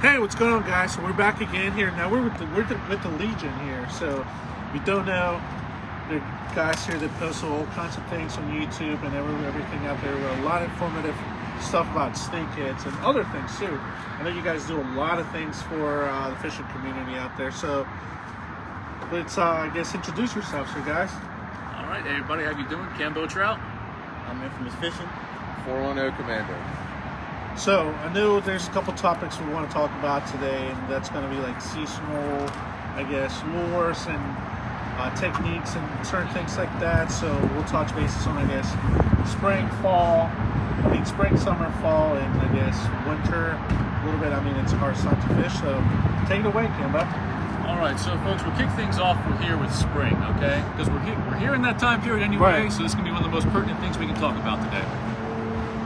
Hey, what's going on, guys? So we're back again here. Now we're with the Legion here. So if you don't know, there are guys here that post all kinds of things on YouTube and everything out there. A lot of informative stuff about snakeheads and other things too. I know you guys do a lot of things for the fishing community out there. So let's, I guess, introduce yourselves here, guys. All right, hey everybody, how you doing? Kambo Trout. I'm Infamous Fishing. 410 Commando. So I know there's a couple topics we want to talk about today, and that's going to be like seasonal, I guess, lures and techniques and certain things like that. So we'll touch bases on, I guess, spring, summer, fall, and I guess winter a little bit. I mean, it's our time to fish, so take it away, Kambo. All right, so folks, we'll kick things off here with spring, okay? Because we're here in that time period anyway, Right. So this is going to be one of the most pertinent things we can talk about today.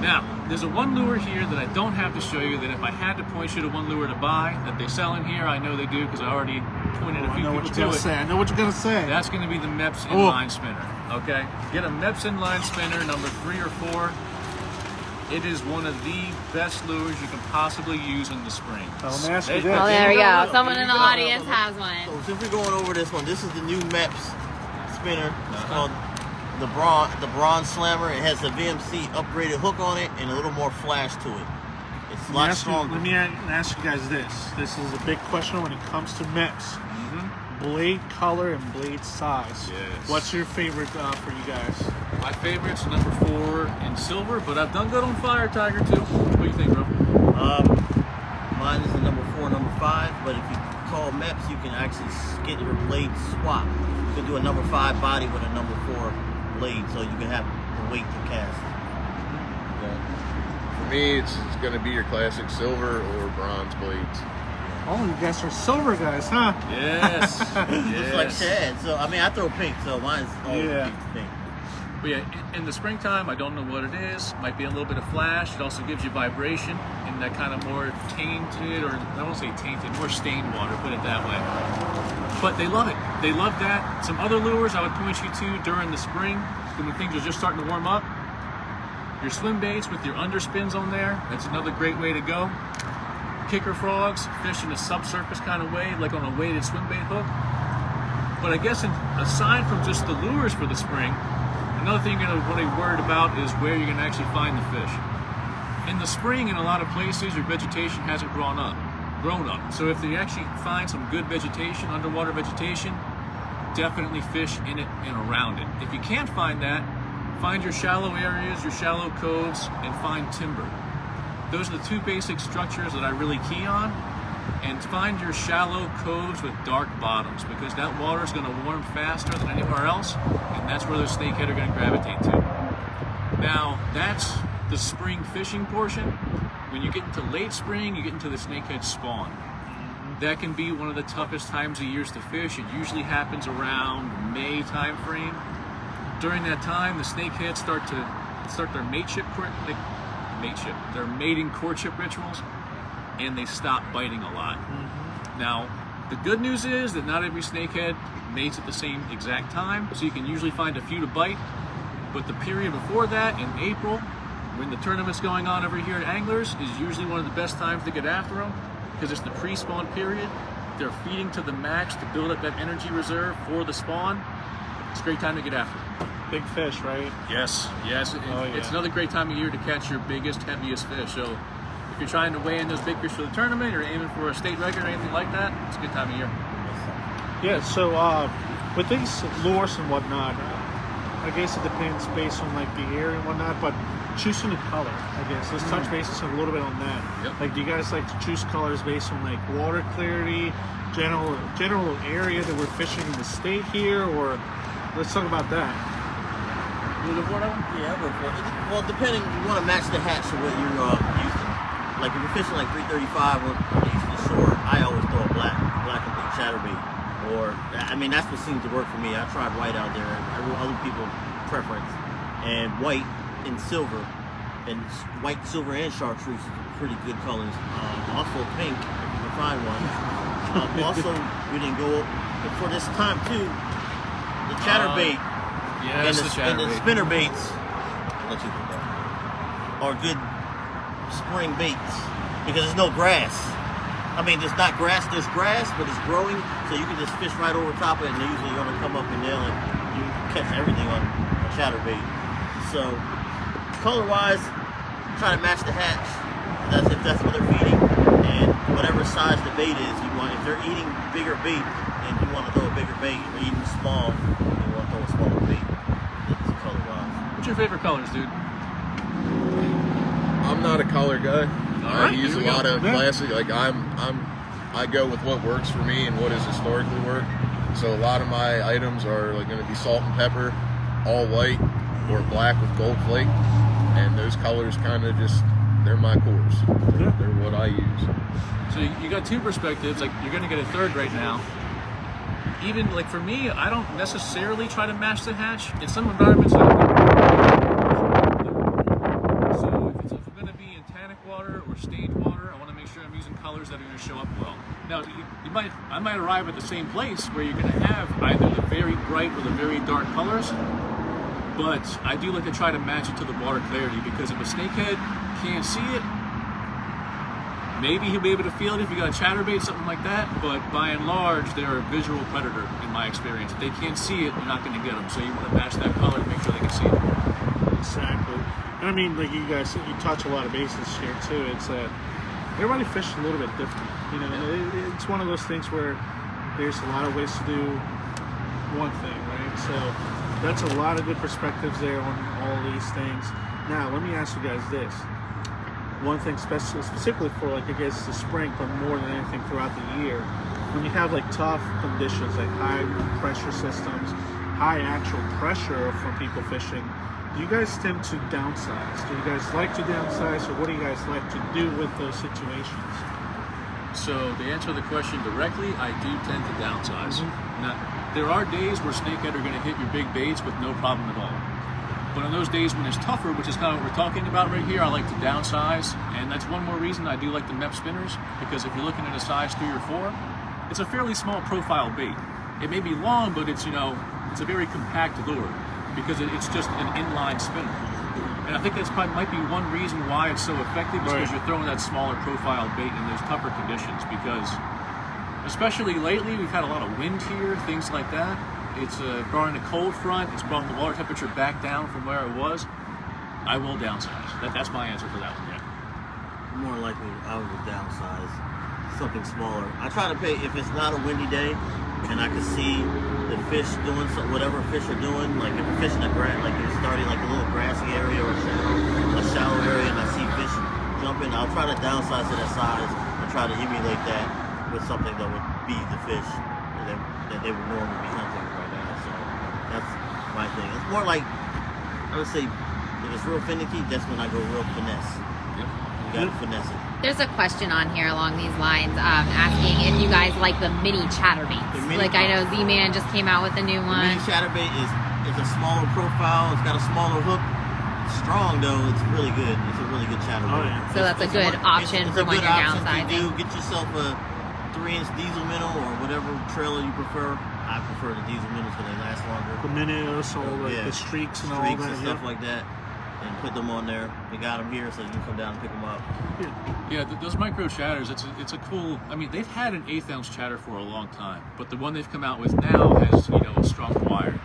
Now, there's a one lure here that I don't have to show you, that if I had to point you to one lure to buy that they sell in here, I know they do because I already pointed a few people to it. I know what you're going to say. That's going to be the Mepps inline spinner, okay? Get a Mepps inline spinner, number 3 or 4. It is one of the best lures you can possibly use in the spring. So let me ask you this. Oh, there we go. Someone in the audience has one. So since we're going over this one, this is the new Mepps spinner. It's called the Bronze Slammer. It has a VMC upgraded hook on it and a little more flash to it. It's a lot stronger. Let me ask you guys this. This is a big question when it comes to Mepps. Blade color and blade size. Yes. What's your favorite for you guys? My favorite's number 4 in silver, but I've done good on Fire Tiger too. What do you think, bro? Mine is a number 4, number 5, but if you call Mepps, you can actually get your blade swap. You can do a number 5 body with a number 4 blade, so you can have the weight to cast. For me, it's going to be your classic silver or bronze blades. Oh, you guys are silver guys, huh? Yes. Just like Chad. So I mean, I throw pink, so mine's always pink. But yeah, in the springtime, I don't know what it is. Might be a little bit of flash. It also gives you vibration and that kind of more tainted, or I won't say tainted, more stained water, put it that way. But they love it. They love that. Some other lures I would point you to during the spring, when things are just starting to warm up. Your swim baits with your underspins on there. That's another great way to go. Kicker frogs, fish in a subsurface kind of way, like on a weighted swim bait hook. But I guess aside from just the lures for the spring, another thing you're going to want to be worried about is where you're going to actually find the fish. In the spring, in a lot of places, your vegetation hasn't grown up. So if you actually find some good vegetation, underwater vegetation, definitely fish in it and around it. If you can't find that, find your shallow areas, your shallow coves, and find timber. Those are the 2 basic structures that I really key on. And find your shallow coves with dark bottoms, because that water is going to warm faster than anywhere else, and that's where the snakehead are going to gravitate to. Now, that's the spring fishing portion. When you get into late spring, you get into the snakehead spawn. That can be one of the toughest times of years to fish. It usually happens around May time frame. During that time, the snakeheads start their their mating courtship rituals, and they stop biting a lot. Now, the good news is that not every snakehead mates at the same exact time, so you can usually find a few to bite. But the period before that, in April, when the tournament's going on over here at Anglers, is usually one of the best times to get after them, because it's the pre-spawn period. They're feeding to the max to build up that energy reserve for the spawn. It's a great time to get after them. Big fish, right? Yes. It's another great time of year to catch your biggest, heaviest fish. So if you're trying to weigh in those big fish for the tournament, or aiming for a state record or anything like that, it's a good time of year. Yeah, so with these lures and whatnot, I guess it depends based on like the area and whatnot, but choosing the color, I guess. Let's touch bases a little bit on that. Yep. Like, do you guys like to choose colors based on like water clarity, general area that we're fishing in the state here, or let's talk about that. You look for that one? Yeah, I look for it. Well, depending, you want to match the hatch to what you're using. Like if you're fishing like 335 on the eastern shore, I always throw a black and pink chatterbait. Or, I mean, that's what seems to work for me. I tried white out there. Other people preference. And white and silver. And white, silver, and chartreuse is pretty good colors. Also pink, if you can find one. Also, we didn't go for this time too. The chatterbait. Yes, and the spinnerbaits are good spring baits because there's no grass. I mean, there's not grass. There's grass, but it's growing, so you can just fish right over top of it, and they're usually going to come up and nail it. You catch everything on a chatterbait. So, color-wise, try to match the hatch. If that's what they're feeding, and whatever size the bait is, you want. If they're eating bigger bait, and you want to throw a bigger bait, or eating small, you want to throw a smaller bait. That's color-wise. What's your favorite colors, dude? I'm not a color guy. I right, use a here we lot go. of classic. Like I go with what works for me and what has historically worked. So a lot of my items are like going to be salt and pepper, all white, or black with gold flake, and those colors kind of just they're my cores. They're what I use. So you got two perspectives. Like you're going to get a third right now. Even like for me, I don't necessarily try to match the hatch. In some environments, if I'm going to be in tannic water or stained water, I want to make sure I'm using colors that are going to show up well. Now, I might arrive at the same place where you're going to have either the very bright or the very dark colors, but I do like to try to match it to the water clarity, because if a snakehead can't see it, maybe he'll be able to feel it if you got a chatterbait, something like that, but by and large, they're a visual predator in my experience. If they can't see it, you're not going to get them, so you want to match that color to make sure they can see it. Exactly. And I mean, like you guys, you touch a lot of bases here too. It's that everybody fishes a little bit different. You know, it's one of those things where there's a lot of ways to do one thing, right? So that's a lot of good perspectives there on all these things. Now, let me ask you guys this. One thing specifically for, like, I guess the spring, but more than anything throughout the year, when you have like tough conditions, like high pressure systems, high actual pressure from people fishing, do you guys tend to downsize? Do you guys like to downsize, or what do you guys like to do with those situations? So to answer the question directly, I do tend to downsize. Now, there are days where snakehead are going to hit your big baits with no problem at all. But on those days when it's tougher, which is kind of what we're talking about right here, I like to downsize. And that's one more reason I do like the MEP spinners, because if you're looking at a size 3 or 4, it's a fairly small profile bait. It may be long, but it's, it's a very compact lure, because it's just an inline spinner. And I think that's probably might be one reason why it's so effective, is because you're throwing that smaller profile bait in those tougher conditions. Because especially lately, we've had a lot of wind here, things like that. It's brought in a cold front. It's brought the water temperature back down from where it was. I will downsize. That's my answer for that one. Yeah. More likely, I would downsize something smaller. I try to pay if it's not a windy day, and I can see the fish doing whatever fish are doing. Like if you're fishing a grass, like you're starting like a little grassy area or a shallow area, and I see fish jumping, I'll try to downsize to that size and try to emulate that with something that would be the fish that they would normally be hunting right now. So that's my thing. It's more like, I would say, if it's real finicky, that's when I go real finesse. Yep. You gotta finesse it. There's a question on here along these lines, asking if you guys like the mini chatterbaits. Like I know Z-Man just came out with a new one. The mini chatterbait is a smaller profile. It's got a smaller hook. It's strong though. It's really good. It's a really good chatterbait. Oh, yeah. So that's a good option for when you're downsizing. Get yourself a 3-inch diesel minnow or whatever trailer you prefer. I prefer the diesel minnows because they last longer. The minnows, all the streaks and all that. And stuff like that. And put them on there. We got them here, so you can come down and pick them up. Yeah, those micro chatters, it's a cool, I mean, they've had an 1/8 ounce chatter for a long time, but the one they've come out with now has, a strong wire.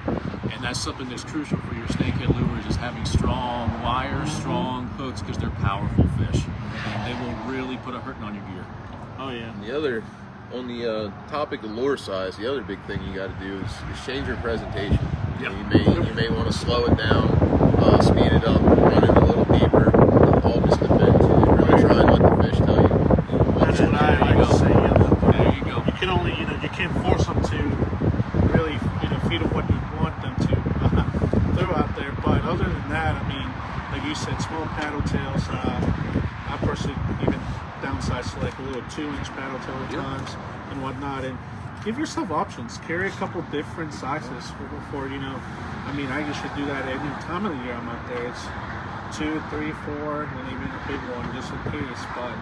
And that's something that's crucial for your snakehead lures, is having strong wires, strong hooks, because they're powerful fish. And they will really put a hurting on your gear. Oh yeah. And on the topic of lure size, the other big thing you got to do is change your presentation. Yep. You may want to slow it down, speed it up, run it a little deeper. It all just depends. You really try and let the fish tell you. That's what I like to say. There you go. You can only, you can't force them to really, feed them what you want them to throw out there. But other than that, I mean, like you said, small paddle tails. I personally even downsize to like a little 2-inch paddle tail at times and whatnot. And give yourself options. Carry a couple different sizes for I mean, I usually do that any time of the year I'm out there. It's 2, 3, 4, and even a big one just in case. But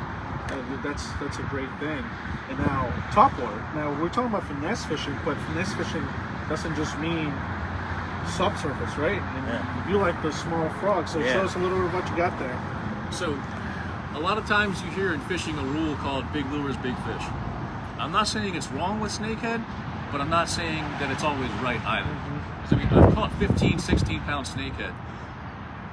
that's a great thing. And now topwater. Now we're talking about finesse fishing, but finesse fishing doesn't just mean subsurface, right? And you like those small frogs. So show us a little bit of what you got there. So a lot of times you hear in fishing a rule called big lures, big fish. I'm not saying it's wrong with snakehead, but I'm not saying that it's always right either. I mean, I've caught 15, 16 pound snakehead.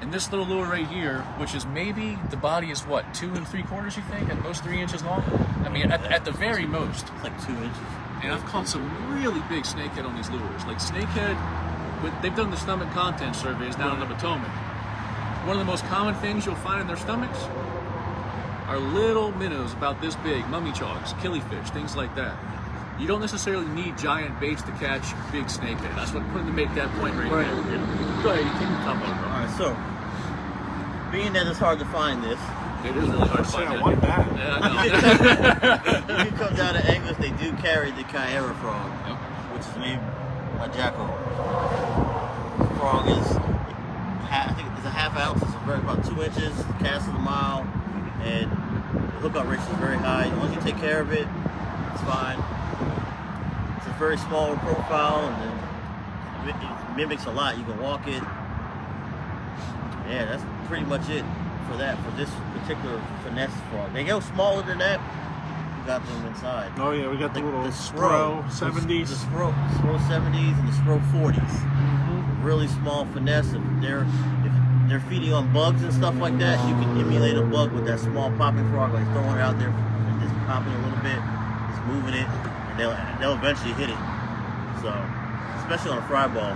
And this little lure right here, which is maybe, the body is what, 2 3/4, you think? At most 3 inches long? I mean, at the very most. It's like 2 inches. And I've caught some really big snakehead on these lures. Like snakehead, they've done the stomach content surveys down in the Potomac. One of the most common things you'll find in their stomachs are little minnows about this big, mummy chogs, killifish, things like that. You don't necessarily need giant baits to catch big snakehead. That's what put to make that point right there. Go ahead, you take the top on, bro. All right, so being that it's hard to find this, It is really hard to find I that. want that. Yeah, I know. if you come down to Anglers, they do carry the Kyara frog, Yep. which is made by Jacko. The frog is, I think it's a ½ ounce. It's about 2 inches. Cast of the mile, and the hookup ratio is very high. Once you take care of it, it's fine. It's a very small profile, and then it mimics a lot. You can walk it. Yeah, that's pretty much it for that, for this particular finesse frog. They go smaller than that. We got them inside. Oh yeah, we got the little Spro Spro 70s. The Spro 70s and the Spro 40s. Really small finesse. If they're feeding on bugs and stuff like that, you can emulate a bug with that small popping frog, like throwing it out there and just popping a little bit, just moving it, and they'll eventually hit it. So, especially on a fry ball,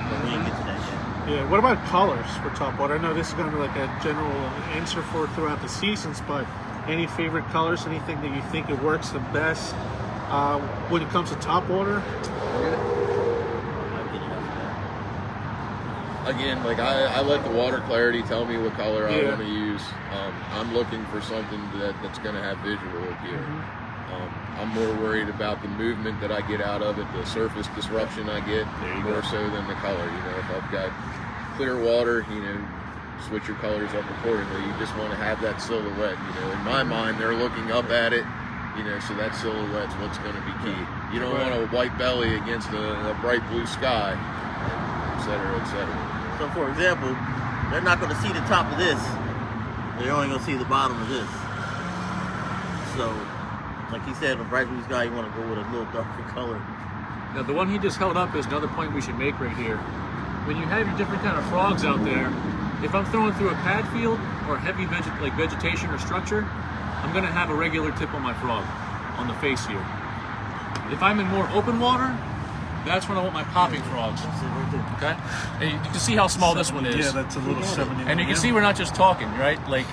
but we didn't get to that yet. Yeah, what about colors for topwater? I know this is going to be like a general answer for throughout the seasons, but any favorite colors, anything that you think it works the best when it comes to topwater? Again, like I let the water clarity tell me what color I Yeah. want to use. I'm looking for something that's going to have visual appeal. I'm more worried about the movement that I get out of it, the surface disruption I get, more so than the color. You know, if I've got clear water, you know, switch your colors up accordingly. You just want to have that silhouette. You know, in my mind, they're looking up at it. You know, so that silhouette's what's going to be key. You don't want a white belly against a bright blue sky, et cetera, et cetera. So, for example, they're not going to see the top of this. They're only going to see the bottom of this. So, like he said, a bright blue sky, you want to go with a little darker color. Now, the one he just held up is another point we should make right here. When you have your different kind of frogs out there, if I'm throwing through a pad field or heavy vegetation or structure, I'm going to have a regular tip on my frog on the face here. If I'm in more open water, that's when I want my popping frogs. That's it right there. Okay? And you can see how small this one is. Yeah, that's a little 70. And you can see we're not just talking, right? Like,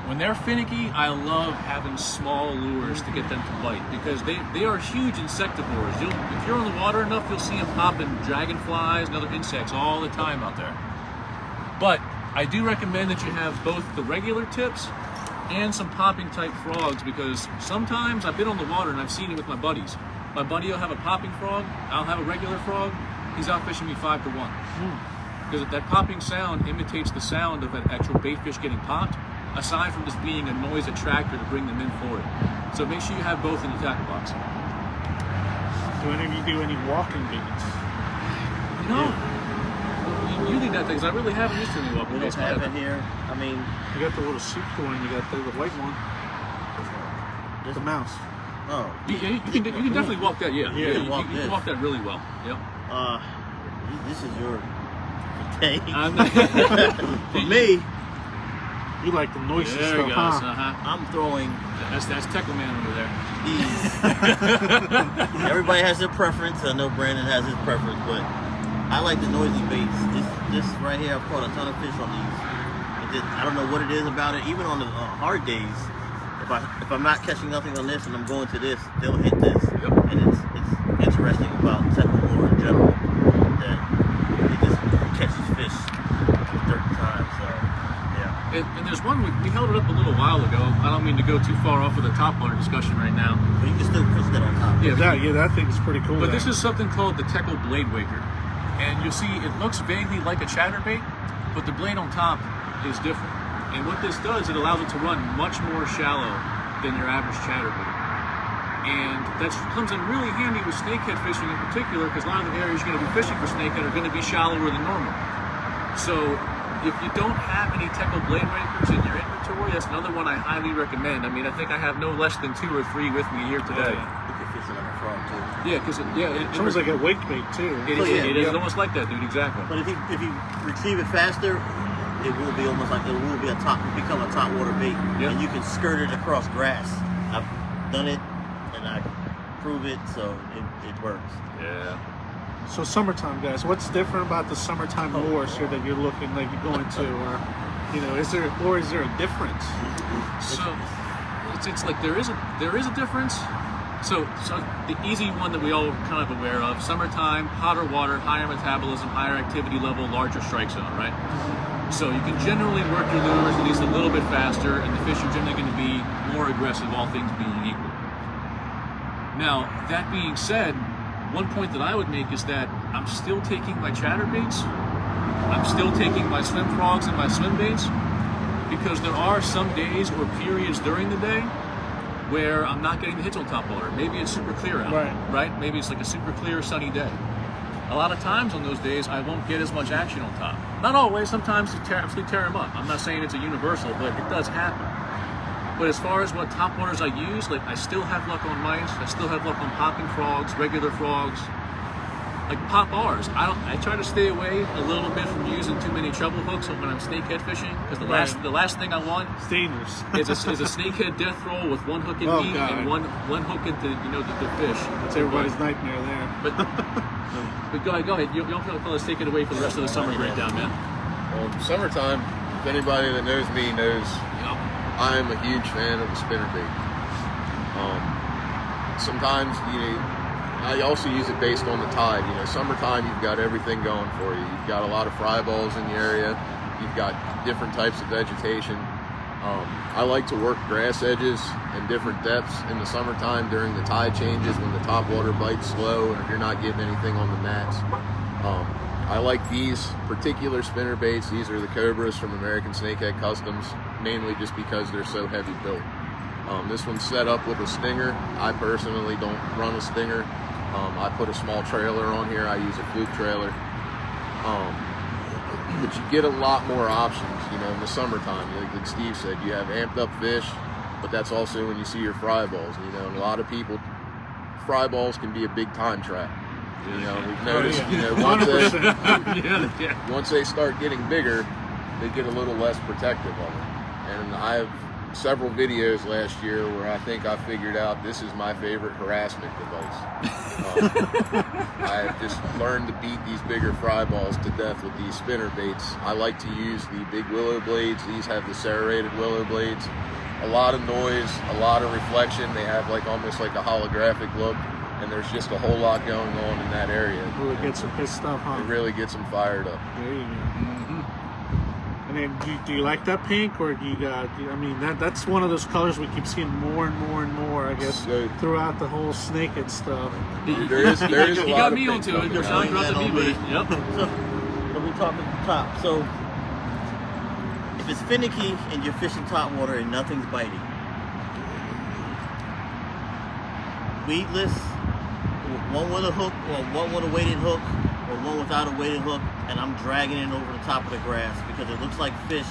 when they're finicky, I love having small lures to get them to bite because they are huge insectivores. If you're on the water enough, you'll see them popping dragonflies and other insects all the time out there. But I do recommend that you have both the regular tips and some popping type frogs because sometimes I've been on the water and I've seen it with my buddies. My buddy will have a popping frog, I'll have a regular frog, he's out fishing me 5 to 1. Because that popping sound imitates the sound of an actual bait fish getting popped, aside from just being a noise attractor to bring them in for it. So make sure you have both in your tackle box. Do any of you do any walking baits? No. You leave that thing, because I really haven't used any walking We don't baits. have it here. I mean, You got the little soup one, you got the white one, the mouse. oh, You can definitely walk that, yeah. Yeah, You walk can this. walk that really well. Yep. this is your day. I'm not- For me, You like the noisy There stuff, he goes. huh? I'm throwing That's Teckle Man over there. these. Everybody has their preference. I know Brandon has his preference, but I like the noisy baits. This right here, I've caught a ton of fish on these. I don't know what it is about it. Even on the hard days, if I'm not catching nothing on this and I'm going to this, they'll hit this. Yep. And it's interesting about Teckle lure in general that it just catches fish at certain times. So yeah. And there's one, we held it up a little while ago. I don't mean to go too far off of the top water discussion right now. But you can still fish that on top. Yeah, That thing's pretty cool. But this is something called the Teckle Blade Waker. And you'll see it looks vaguely like a chatterbait, but the blade on top is different. And what this does, it allows it to run much more shallow than your average chatterbait. And that comes in really handy with snakehead fishing in particular, because a lot of the areas you're going to be fishing for snakehead are going to be shallower than normal. So if you don't have any Teckle Blade Wakers in your inventory, story, that's another one I highly recommend. I mean, I think I have no less than 2 or 3 with me here today. You can fish it like a frog too. Yeah, because It's almost like a wake bait too. it is almost like that, dude. Exactly. But if you retrieve it faster, it will be almost like become a top water bait, and you can skirt it across grass. I've done it, and I prove it, so it works. Yeah. So summertime, guys, what's different about the summertime lures here that you're looking like you're going to, or is there a difference? So it's like there is a difference. So the easy one that we all are kind of aware of: summertime, hotter water, higher metabolism, higher activity level, larger strike zone, right? So you can generally work your lures at least a little bit faster, and the fish are generally going to be more aggressive, all things being equal. Now, that being said, one point that I would make is that I'm still taking my chatterbaits, I'm still taking my swim frogs and my swim baits, because there are some days or periods during the day where I'm not getting the hits on top water. Maybe it's super clear out, right? Maybe it's like a super clear sunny day. A lot of times on those days, I won't get as much action on top. Not always, sometimes you absolutely tear them up. I'm not saying it's a universal, but it does happen. But as far as what top waters I use, like I still have luck on mice, I still have luck on popping frogs, regular frogs, like pop bars. I try to stay away a little bit from using too many treble hooks when I'm snakehead fishing, because the last thing I want is a snakehead death roll with one hook in me and one hook into the fish. It's everybody's nightmare there. But go ahead. You don't feel let's take it away for the rest of the summer breakdown, man. Well, summertime, if anybody that knows me knows I am a huge fan of the spinnerbait. Sometimes, I also use it based on the tide. Summertime, you've got everything going for you. You've got a lot of fry balls in the area. You've got different types of vegetation. I like to work grass edges and different depths in the summertime during the tide changes when the top water bites slow and if you're not getting anything on the mats. I like these particular spinnerbaits. These are the Cobras from American Snakehead Customs, mainly just because they're so heavy built. This one's set up with a stinger. I personally don't run a stinger. I put a small trailer on here. I use a fluke trailer. But you get a lot more options, in the summertime. Like Steve said, you have amped up fish, but that's also when you see your fry balls. And a lot of people, fry balls can be a big time trap. We've noticed, once they start getting bigger, they get a little less protective of them. And I have several videos last year where I think I figured out this is my favorite harassment device. I have just learned to beat these bigger fry balls to death with these spinner baits. I like to use the big willow blades. These have the serrated willow blades. A lot of noise, a lot of reflection. They have almost like a holographic look, and there's just a whole lot going on in that area. Really gets some good stuff, huh? It really gets them fired up. There you go. And then, do you like that pink, or do you got? That's one of those colors we keep seeing more and more and more. I guess throughout the whole snakehead stuff. There is a lot of pink. You got me onto it. You're talking about the me. Yep. So we talking top. So if it's finicky and you're fishing top water and nothing's biting, weedless, one with a hook or one with a weighted hook, or one without a weighted hook, and I'm dragging it over the top of the grass because it looks like fish.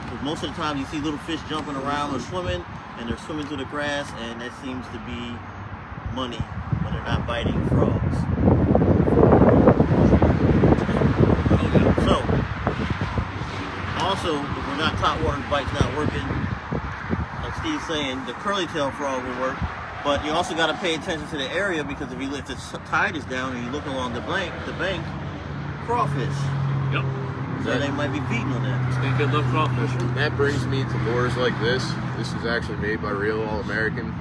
Because most of the time you see little fish jumping around or swimming, and they're swimming through the grass, and that seems to be money when they're not biting frogs. So, also, if we're not top water, the bite's not working, like Steve's saying, the curly tail frog will work. But you also got to pay attention to the area, because if the tide is down and you look along the bank, crawfish. Yep. So they might be feeding on that. Snakehead love crawfish. That brings me to lures like this. This is actually made by Real All American.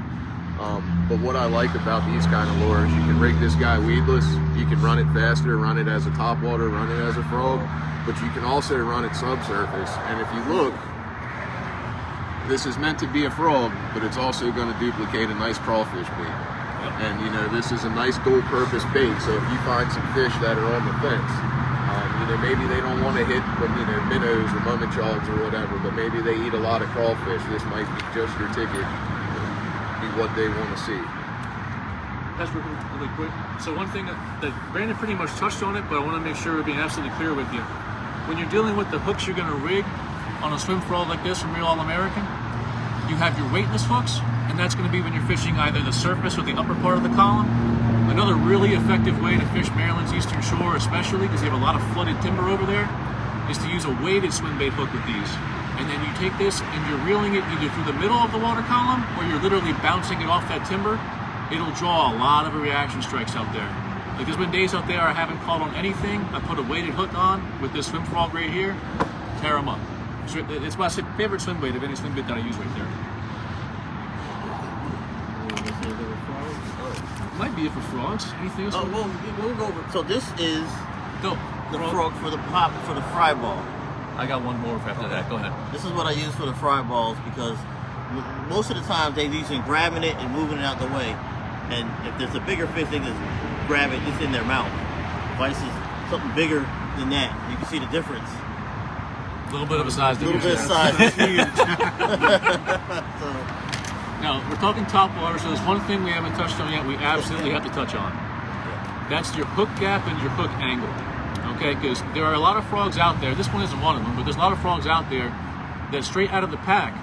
But what I like about these kind of lures, you can rig this guy weedless. You can run it faster, run it as a topwater, run it as a frog. But you can also run it subsurface. And if you look, this is meant to be a frog, but it's also going to duplicate a nice crawfish bait. And this is a nice dual-purpose bait. So if you find some fish that are on the fence, maybe they don't want to hit minnows or mummichogs or whatever, but maybe they eat a lot of crawfish. This might be just your ticket, be what they want to see. That's really quick. So one thing that Brandon pretty much touched on it, but I want to make sure we're being absolutely clear with you. When you're dealing with the hooks you're going to rig on a swim frog like this from Real All American, You have your weightless hooks, and that's going to be when you're fishing either the surface or the upper part of the column. Another really effective way to fish Maryland's Eastern Shore, especially because they have a lot of flooded timber over there, is to use a weighted swim bait hook with these. And then you take this and you're reeling it either through the middle of the water column or you're literally bouncing it off that timber. It'll draw a lot of reaction strikes out there. Like there's been days out there I haven't caught on anything. I put a weighted hook on with this swim frog right here, tear them up. So it's my favorite swim bait of any swim bait that I use right there. Might be it for frogs. Anything else? Oh, well, we'll go over. So this is Go. the frog for the pop for the fry ball. I got one more after that. Go ahead. This is what I use for the fry balls because most of the time they're using grabbing it and moving it out the way. And if there's a bigger fish, they just grab it, it's in their mouth. Vice is something bigger than that. You can see the difference. A little bit of a size A little difference. bit of size. It's huge. So, Now, we're talking top water, so there's one thing we haven't touched on yet we absolutely have to touch on. That's your hook gap and your hook angle. Okay, because there are a lot of frogs out there, this one isn't one of them, but there's a lot of frogs out there that straight out of the pack,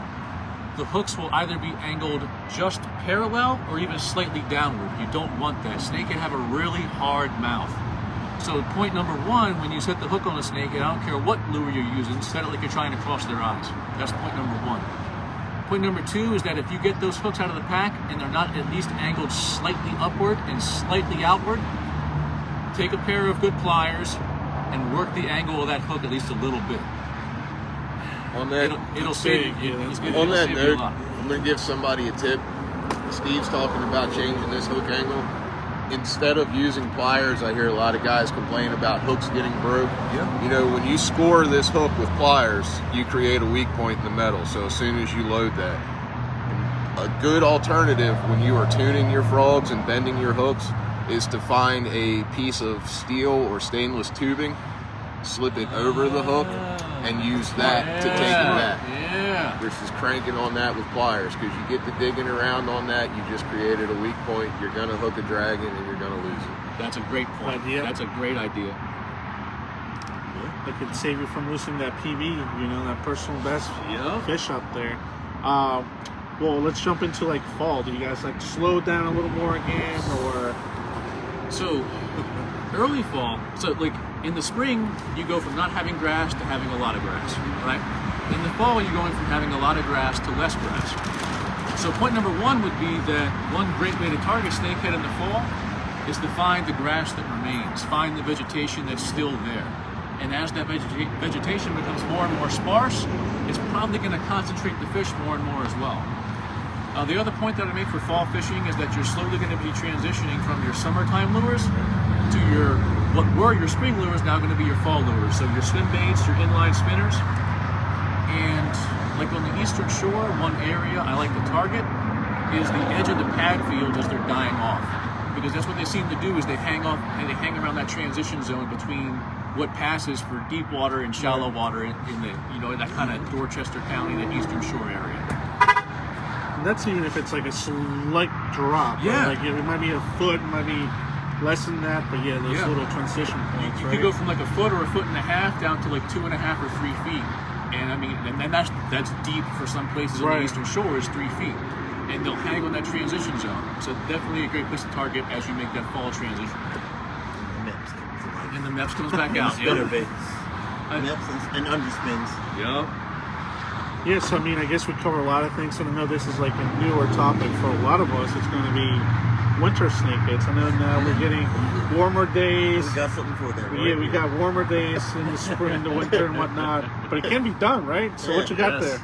the hooks will either be angled just parallel or even slightly downward. You don't want that. Snakehead have a really hard mouth. So point number one, when you set the hook on a snakehead, I don't care what lure you're using, set it like you're trying to cross their eyes. That's point number one. Point number two is that if you get those hooks out of the pack and they're not at least angled slightly upward and slightly outward, take a pair of good pliers and work the angle of that hook at least a little bit. On that, It'll save you. on that note, I'm going to give somebody a tip. Steve's talking about changing this hook angle. Instead of using pliers, I hear a lot of guys complain about hooks getting broke. Yeah. You know, when you score this hook with pliers, you create a weak point in the metal. So as soon as you load that, a good alternative when you are tuning your frogs and bending your hooks is to find a piece of steel or stainless tubing, slip it over the hook, and use that to take it back. Yeah. Versus cranking on that with pliers, because you get to digging around on that, you just created a weak point. You're gonna hook a dragon and you're gonna lose it. That's a great point. Idea. That's a great idea. It could save you from losing that PB, you know, that personal best Yeah. fish up there. Well, let's jump into like fall. Do you guys like slow down a little more again, or? So, early fall, so like in the spring, you go from not having grass to having a lot of grass, right? In the fall, you're going from having a lot of grass to less grass. So point number one would be that one great way to target snakehead in the fall is to find the grass that remains, find the vegetation that's still there. And as that vegetation becomes more and more sparse, it's probably going to concentrate the fish more and more as well. The other point that I make for fall fishing is that you're slowly going to be transitioning from your summertime lures to what were your spring lures, now going to be your fall lures. So your swim baits, your inline spinners. And like on the Eastern Shore, one area I like to target is the edge of the pad fields as they're dying off. Because that's what they seem to do is they hang off and they hang around that transition zone between what passes for deep water and shallow water in the, you know, in that kind of Dorchester County, that Eastern Shore area. And that's even if it's like a slight drop. Yeah. Right? Like it might be a foot, it might be less than that, but yeah, those little transition points, You right? could go from like a foot or a foot and a half down to like 2.5 or 3 feet. And I mean, and then that's deep for some places on the Eastern Shore is 3 feet. And they'll hang on that transition zone. So definitely a great place to target as you make that fall transition. And the MEPS comes back out. Spinnerbaits. MEPS and underspins. Yep. Yeah, so I mean, I guess we cover a lot of things, and I know this is like a newer topic for a lot of us. It's going to be winter snakeheads. I know now we're getting warmer days. We got something for that, right? Yeah, we got warmer days in the spring, the winter, and whatnot. But it can be done, right? So what you got there?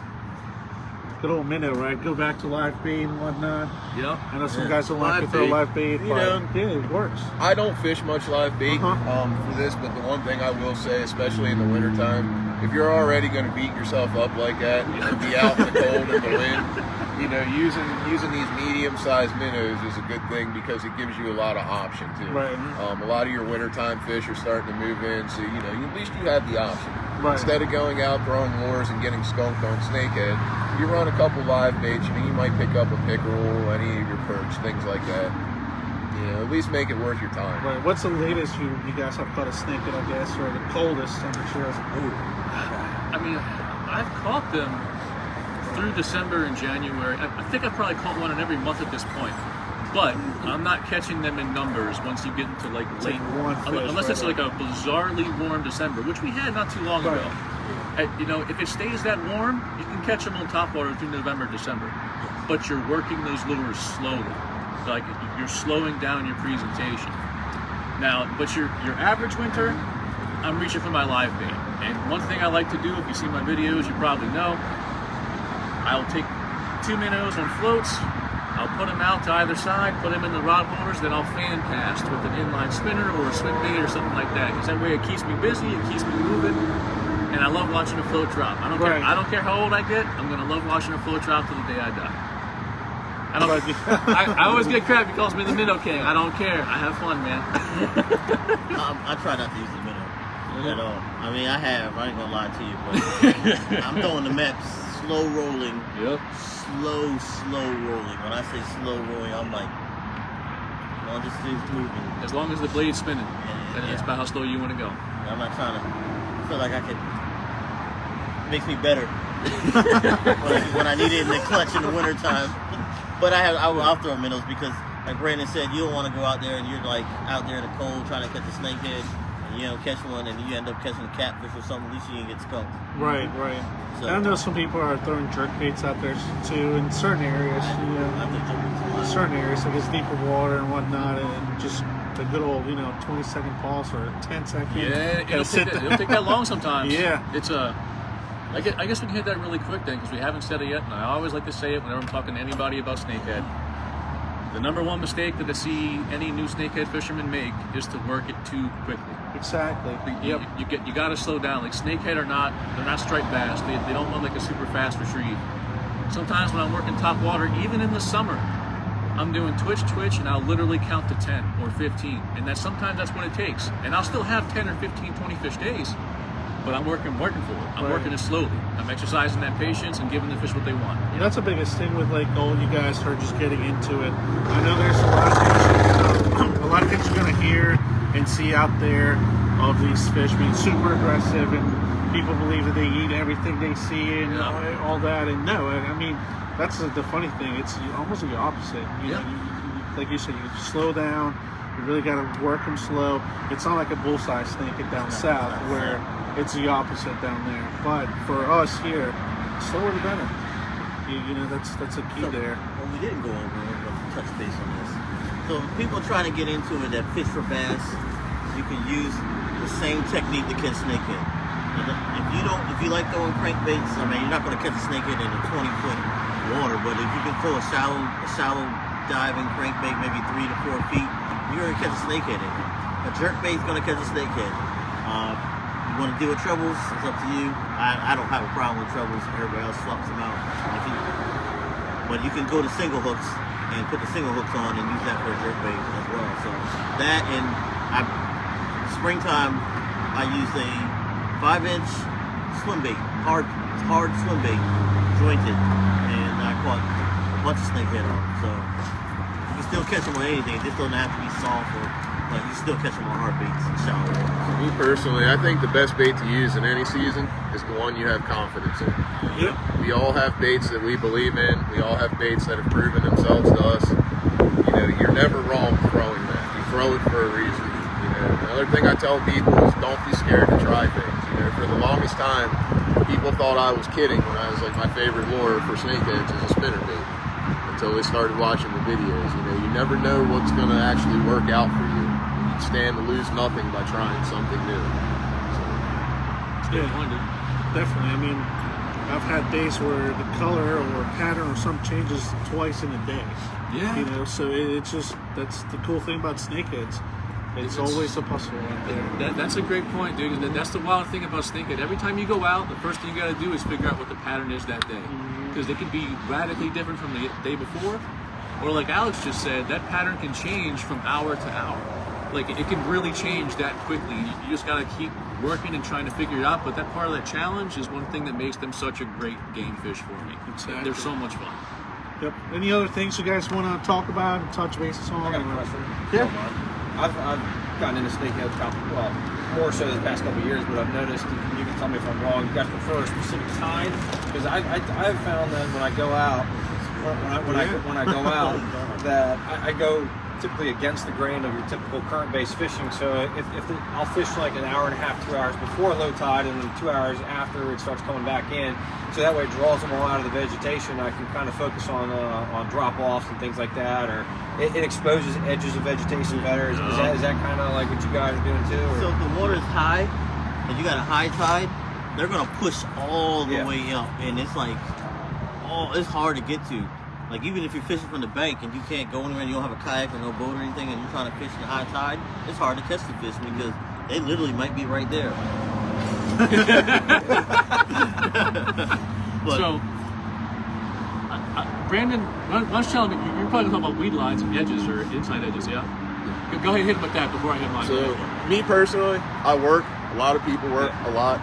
Good old minute, right? Go back to live bait and whatnot. Yep. I know some guys don't like to throw live bait, but yeah, it works. I don't fish much live bait for this, but the one thing I will say, especially in the wintertime, if you're already going to beat yourself up like that and be out in the cold and the wind, you know, using these medium-sized minnows is a good thing because it gives you a lot of option too. Right. A lot of your wintertime fish are starting to move in, so you know, at least you have the option. Right. Instead of going out throwing lures and getting skunked on snakehead, you run a couple live baits. You know, you might pick up a pickerel, any of your perch, things like that. You know, at least make it worth your time. Right. What's the latest you guys have caught a snakehead, I guess, or the coldest temperature? I mean, I've caught them through December and January. I think I probably caught one in every month at this point. But I'm not catching them in numbers once you get into like late, unless it's like a bizarrely warm December, which we had not too long ago. You know, if it stays that warm, you can catch them on top water through November, December. But you're working those lures slowly, like you're slowing down your presentation. Now, but your average winter, I'm reaching for my live bait. And one thing I like to do, if you see my videos, you probably know, I'll take 2 minnows on floats. I'll put them out to either side, put them in the rod holders, then I'll fan cast with an inline spinner or a swim bait or something like that. Because that way it keeps me busy, it keeps me moving, and I love watching a float drop. I don't care how old I get, I'm gonna love watching a float drop till the day I die. I always get crap. He calls me the minnow king. I don't care. I have fun, man. I try not to use the minnow at all. I mean, I ain't gonna lie to you, but I'm throwing the maps slow rolling. Yep. Slow rolling. When I say slow rolling, I'm like, no, this thing's moving. As long as the blade's spinning, that's about how slow you want to go. I'm not trying to feel like I could. It makes me better when I need it in the clutch in the wintertime. But I'll throw minnows because, like Brandon said, you don't want to go out there and you're like out there in the cold trying to catch a snakehead. You don't catch one and you end up catching a catfish or something, at least you didn't get skunked. Right. So, I know some people are throwing jerk baits out there too in certain areas. Certain areas, like it's deeper water and whatnot, and just the good old, 20-second pulse or 10-second. Yeah, it'll take that long sometimes. Yeah. It's I guess we can hit that really quick then because we haven't said it yet, and I always like to say it whenever I'm talking to anybody about snakehead. The number one mistake that I see any new snakehead fisherman make is to work it too quickly. Exactly. You got to slow down. Like snakehead they're not striped bass. They don't want like a super fast retrieve. Sometimes when I'm working top water, even in the summer, I'm doing twitch, and I'll literally count to 10 or 15, and sometimes that's what it takes. And I'll still have 10 or 15, 20 fish days, but I'm working for it. I'm working it slowly. I'm exercising that patience and giving the fish what they want. That's the biggest thing with like all you guys who are just getting into it. I know there's a lot of things you're gonna hear and see out there of these fish being super aggressive, and people believe that they eat everything they see and all that. And no, I mean that's the funny thing. It's almost the opposite. You know, like you said, you slow down. You really got to work them slow. It's not like a bullseye snake down south where it's the opposite down there. But for us here, slower the better. That's a key there. Well, we didn't go over touch base on this. So people trying to get into it that fish for bass, you can use the same technique to catch snakehead. If you like throwing crankbaits, I mean, you're not going to catch a snakehead in a 20-foot water, but if you can throw a shallow diving crankbait, maybe 3 to 4 feet, you're going to catch a snakehead in it. A jerkbait's going to catch a snakehead. You want to deal with trebles? It's up to you. I don't have a problem with trebles. Everybody else swaps them out. But you can go to single hooks and put the single hooks on and use that for a jerkbait as well. So that, and springtime, I used a 5-inch swim bait, hard swim bait, jointed, and I caught a bunch of snakehead on them. So you can still catch them on anything. It just doesn't have to be soft, but you still catch them on hard baits and shallow water. Me personally, I think the best bait to use in any season is the one you have confidence in. Yep. We all have baits that we believe in. We all have baits that have proven themselves to us. You're never wrong throwing that. You throw it for a reason. Another thing I tell people is don't be scared to try things. For the longest time, people thought I was kidding when I was like my favorite lure for snakeheads is a spinnerbait. Until they started watching the videos. You never know what's going to actually work out for you. You stand to lose nothing by trying something new. Definitely. I mean, I've had days where the color or pattern or something changes twice in a day. Yeah. So it's just, that's the cool thing about snakeheads. It's always a puzzle out there. That's a great point, dude. That's the wild thing about snakehead. Every time you go out, the first thing you got to do is figure out what the pattern is that day. Because they can be radically different from the day before. Or like Alex just said, that pattern can change from hour to hour. Like it can really change that quickly. You just got to keep working and trying to figure it out. But that part of that challenge is one thing that makes them such a great game fish for me. Exactly. They're so much fun. Yep. Any other things you guys want to talk about and touch bases on? I got a question. Yeah. I've gotten into snakehead more so the past couple of years, but I've noticed, and you can tell me if I'm wrong, you guys prefer a specific tide? Because I've found that when I go out, when I go out, that I go typically against the grain of your typical current-based fishing. So I'll fish like an hour and a half, 2 hours before low tide, and then 2 hours after it starts coming back in. So that way it draws them all out of the vegetation. I can kind of focus on drop-offs and things like that, or it exposes edges of vegetation better. Is that kind of like what you guys are doing too? Or? So if the water's high, and you got a high tide, they're gonna push all the way up, and it's like, it's hard to get to. Like, even if you're fishing from the bank and you can't go anywhere and you don't have a kayak or no boat or anything, and you're trying to fish in the high tide, it's hard to catch the fish because they literally might be right there. So, Brandon, why don't you tell me, you're probably talking about weed lines and edges or inside edges, yeah? Go ahead and hit him with that before I hit mine. So, me personally, I work. A lot of people work a lot.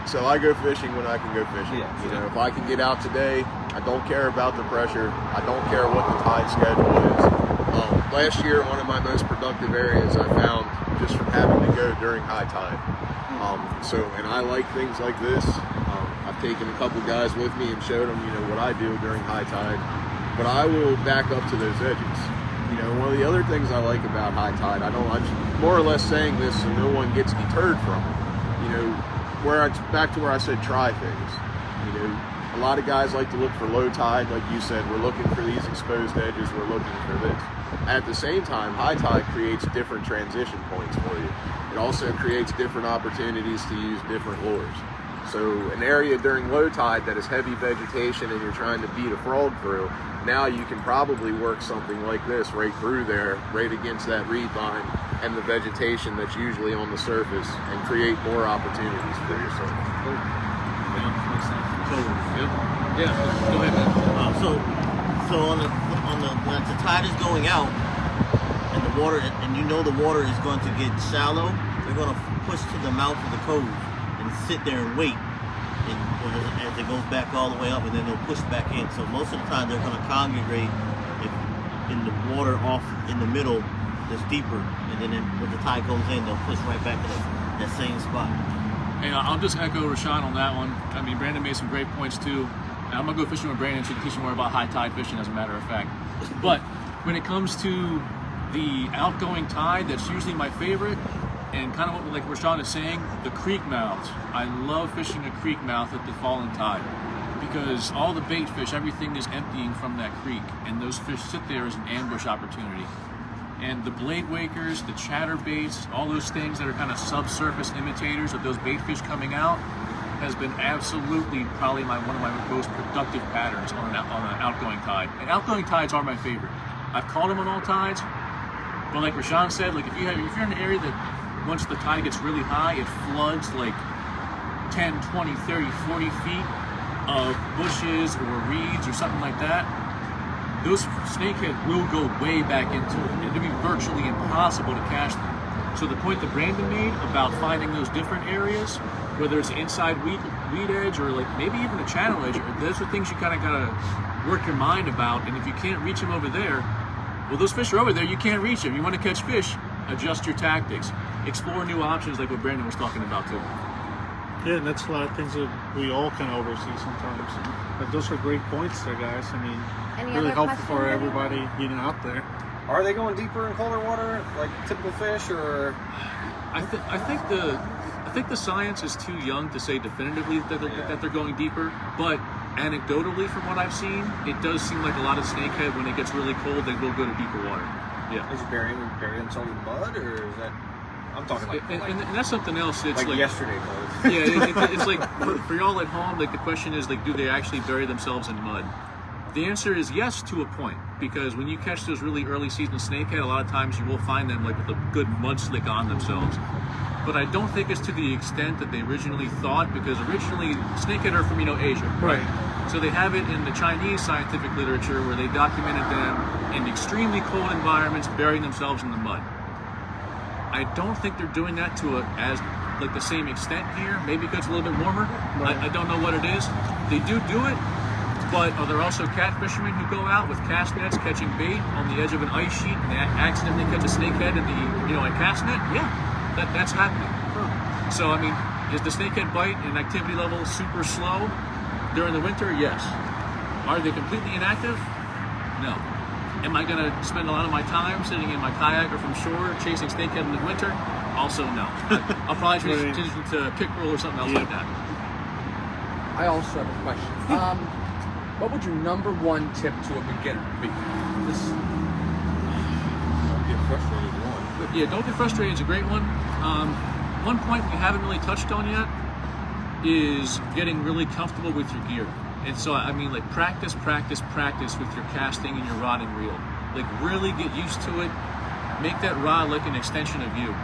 So I go fishing when I can go fishing. Yeah. You know, if I can get out today, I don't care about the pressure. I don't care what the tide schedule is. Last year, one of my most productive areas I found just from having to go during high tide. And I like things like this. I've taken a couple guys with me and showed them, you know, what I do during high tide. But I will back up to those edges. You know, one of the other things I like about high tide, I'm more or less saying this so no one gets deterred from it. You know, back to where I said try things. You know, a lot of guys like to look for low tide, like you said. We're looking for these exposed edges. We're looking for this. At the same time, high tide creates different transition points for you. It also creates different opportunities to use different lures. So an area during low tide that is heavy vegetation and you're trying to beat a frog through, now you can probably work something like this right through there, right against that reed line and the vegetation that's usually on the surface, and create more opportunities for yourself. Yeah, go ahead, man. So when the tide is going out, and the water, and you know the water is going to get shallow, they're going to push to the mouth of the cove and sit there and wait, as it goes back all the way up, and then they'll push back in. So most of the time they're going to congregate in the water off in the middle that's deeper, and then when the tide goes in, they'll push right back to that same spot. And I'll just echo Rashawn on that one. I mean, Brandon made some great points too. And I'm gonna go fishing with Brandon so he can teach you more about high tide fishing, as a matter of fact. But when it comes to the outgoing tide, that's usually my favorite. And kind of what, like Rashawn is saying, the creek mouths. I love fishing a creek mouth at the falling tide because all the bait fish, everything is emptying from that creek, and those fish sit there as an ambush opportunity. And the blade wakers, the chatterbaits, all those things that are kind of subsurface imitators of those bait fish coming out has been absolutely probably one of my most productive patterns on an outgoing tide. And outgoing tides are my favorite. I've caught them on all tides, but like Rashawn said, like if you're in an area that once the tide gets really high, it floods like 10, 20, 30, 40 feet of bushes or reeds or something like that, those snakehead will go way back into it. It'll be virtually impossible to catch them. So the point that Brandon made about finding those different areas, whether it's inside weed edge or like maybe even a channel edge, those are things you kind of gotta work your mind about. And if you can't reach them over there, well, those fish are over there, you can't reach them. You want to catch fish, adjust your tactics. Explore new options like what Brandon was talking about too. Yeah, and that's a lot of things that we all kind of oversee sometimes. But those are great points there, guys. I mean, Any really other helpful for questions, everybody, out there. Are they going deeper in colder water, like typical fish, or? I think the science is too young to say definitively that they're going deeper, but anecdotally from what I've seen, it does seem like a lot of snakehead, when it gets really cold, they will go to deeper water. Yeah. Is it bury themselves in mud, or is that? I'm talking like and that's something else. It's like yesterday cold. Yeah, it's like for y'all at home, like the question is like, do they actually bury themselves in mud? The answer is yes to a point, because when you catch those really early season snakehead, a lot of times you will find them like with a good mud slick on themselves. But I don't think it's to the extent that they originally thought, because originally snakehead are from Asia, right? So they have it in the Chinese scientific literature where they documented them in extremely cold environments burying themselves in the mud. I don't think they're doing that to as the same extent here. Maybe because it's a little bit warmer. Right. I don't know what it is. They do it, but are there also cat fishermen who go out with cast nets catching bait on the edge of an ice sheet and accidentally catch a snakehead in the a cast net? Yeah, that's happening. So, I mean, is the snakehead bite and activity level super slow during the winter? Yes. Are they completely inactive? No. Am I going to spend a lot of my time sitting in my kayak or from shore chasing snakehead in the winter? Also, no. I'll probably transition to pickerel or something else like that. I also have a question. What would your number one tip to a beginner be? Don't get frustrated. One. Yeah, don't get frustrated is a great one. One point we haven't really touched on yet is getting really comfortable with your gear. And so, I mean, like practice with your casting and your rod and reel. Like really get used to it. Make that rod like an extension of you.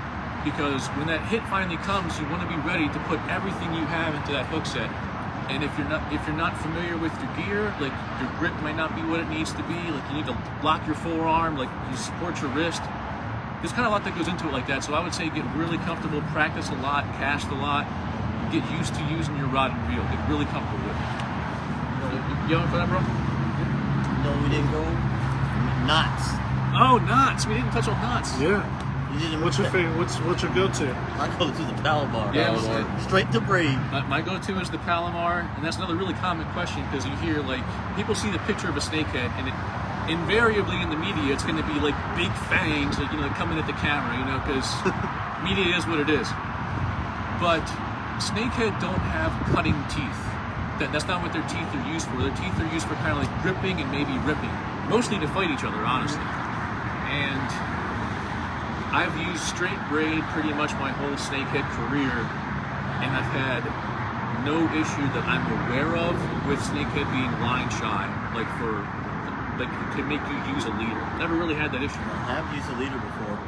Because when that hit finally comes, you want to be ready to put everything you have into that hook set. And if you're not familiar with your gear, like your grip might not be what it needs to be. Like you need to lock your forearm, like you support your wrist. There's kind of a lot that goes into it like that. So I would say get really comfortable, practice a lot, cast a lot, get used to using your rod and reel. Get really comfortable with it. You on for that, bro? No, we didn't go. Knots. Oh, knots. We didn't touch on knots. Yeah. You didn't. What's your favorite? What's your go-to? I go to the Palomar. Yeah, Straight to braid. My go-to is the Palomar, and that's another really common question because you hear like people see the picture of a snakehead, and it invariably in the media it's going to be like big fangs, like coming at the camera, because media is what it is. But snakehead don't have cutting teeth. That's not what their teeth are used for. Their teeth are used for kind of like gripping and maybe ripping, mostly to fight each other, honestly. And I've used straight braid pretty much my whole snakehead career, and I've had no issue that I'm aware of with snakehead being line shy, like to make you use a leader. Never really had that issue. I have used a leader before.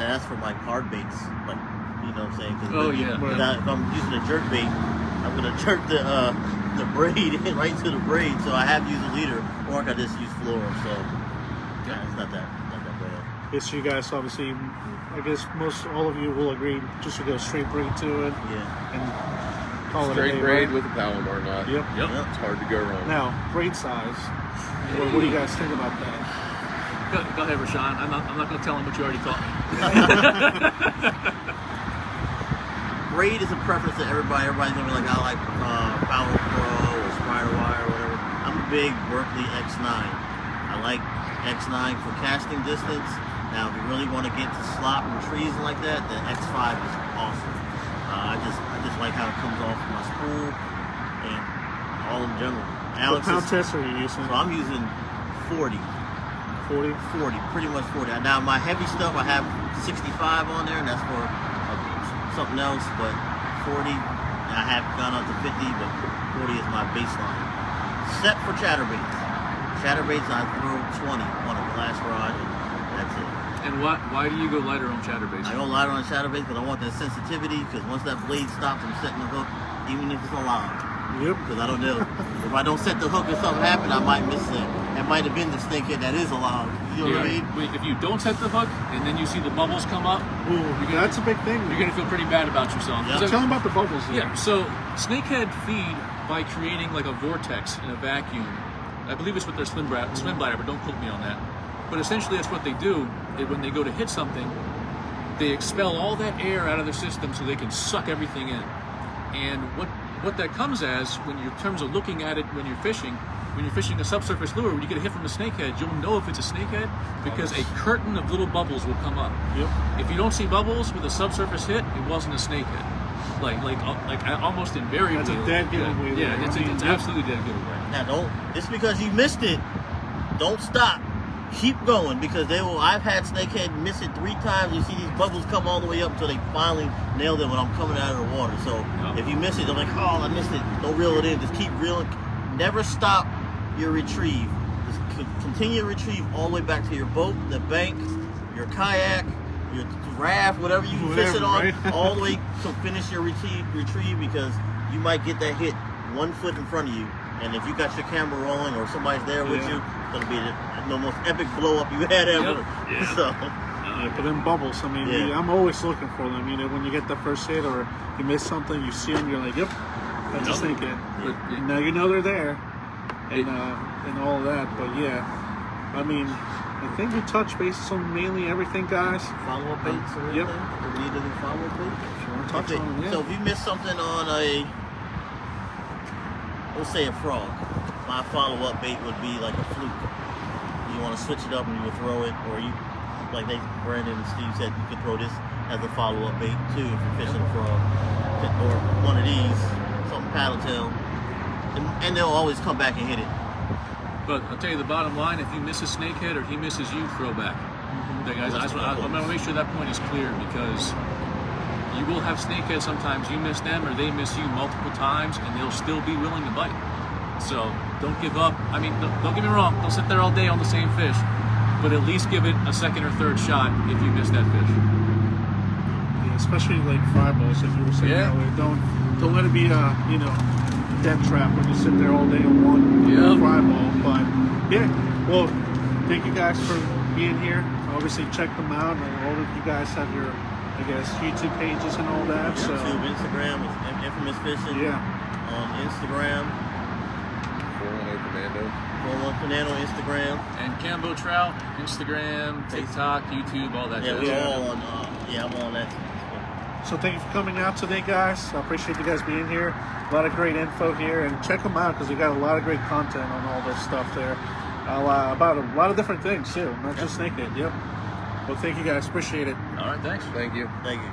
That's for my hard baits, like what I'm saying. If I'm using a jerk bait, I'm gonna jerk the braid right to the braid. So I have used a leader, or I could just use fluoro. So it's not that bad. Yes, you guys obviously, I guess most all of you will agree just to go straight braid to it. Yeah. And call it a Straight day, braid right? with a Palomar knot. Yep. It's hard to go wrong. Now, braid size. What do you guys think about that? Go ahead, Rashawn. I'm not going to tell him what you already taught me. Braid is a preference to everybody. Everybody's gonna be like, I like Power Pro or Spider Wire or whatever. I'm a big Berkeley X9. I like X9 for casting distance. Now, if you really want to get to slop and trees and like that, the X5 is awesome. I just like how it comes off my spool and all in general. What pound test are you using? So I'm using 40. 40? 40, pretty much 40. Now, my heavy stuff, I have 65 on there, and that's for something else, but 40, I have gone up to 50, but 40 is my baseline. Set for chatterbaits. Chatterbaits, I throw 20 on a glass rod, and that's it. And why do you go lighter on chatterbaits? I go lighter on chatterbaits because I want that sensitivity, because once that blade stops, I'm setting the hook, even if it's a log. Yep. Because I don't know. If I don't set the hook and something happens, I might miss it. That might have been the snakehead that is a log. You know what I mean? If you don't set the hook and then you see the bubbles come up, That's a big thing. you're going to feel pretty bad about yourself. Yeah. So- Tell them about the bubbles. Yeah, so snakehead feed by creating like a vortex in a vacuum. I believe it's with their swim bladder, but don't quote me on that. But essentially that's what they do. When they go to hit something, they expel all that air out of their system so they can suck everything in. And what that comes as, when you're in terms of looking at it when you're fishing a subsurface lure, when you get a hit from a snakehead, you'll know if it's a snakehead because a curtain of little bubbles will come up. Yep. If you don't see bubbles with a subsurface hit, it wasn't a snakehead. Like almost invariably. That's a dead giveaway. Yeah, it's absolutely dead giveaway. Now, just because you missed it, don't stop. Keep going, because I've had snakehead miss it 3 times. You see these bubbles come all the way up until they finally nailed it when I'm coming out of the water. So if you miss it, I'm like, oh, I missed it. Don't reel it in. Just keep reeling. Never stop your retrieve. Just continue to retrieve all the way back to your boat, the bank, your kayak, your raft, whatever you fish it on, right? all the way to finish your retrieve, because you might get that hit 1 foot in front of you. And if you got your camera rolling or somebody's there with you, it's going to be the most epic blow up you had ever. Yeah. So, But then bubbles, I mean, I'm always looking for them. When you get the first hit or you miss something, you see them, you're like, yep, that's a snakehead. Now you know they're there and all of that. But yeah, I mean, I think we touched bases on mainly everything, guys. Follow-up baits or anything? Yep. Do we need to do follow-up baits? Touch on them, yeah. So if you miss something on a, let's say a frog, my follow-up bait would be like a fluke. You want to switch it up and you would throw it, or you, like Brandon and Steve said, you could throw this as a follow-up bait too if you're fishing a frog, or one of these, something paddle tail, and they'll always come back and hit it. But I'll tell you the bottom line: if you miss a snakehead or he misses you, throw back. Okay, guys, I'm going to make sure that point is clear, because you will have snakeheads sometimes. You miss them or they miss you multiple times, and they'll still be willing to bite. So don't give up. I mean, don't get me wrong. Don't sit there all day on the same fish, but at least give it a second or third shot if you miss that fish. Yeah, especially like fry balls, like you were saying earlier. Don't let it be a dead trap when you sit there all day on one fry ball. But yeah, well, thank you guys for being here. Obviously, check them out. And all of you guys have your, I guess, YouTube pages and all that. YouTube, So Instagram, Infamous Fishing. yeah, On Instagram. 418 Commando. 411 Commando Instagram. And Kambo Trout, Instagram, TikTok, YouTube, all that. Yeah, jazz. we're all on. I'm on that. so thank you for coming out today, guys. I appreciate you guys being here. A lot of great info here, and check them out because we got a lot of great content on all this stuff there. About a lot of different things too, not just snakehead. Yep. Well, thank you guys. Appreciate it. All right, thanks. Thank you. Thank you.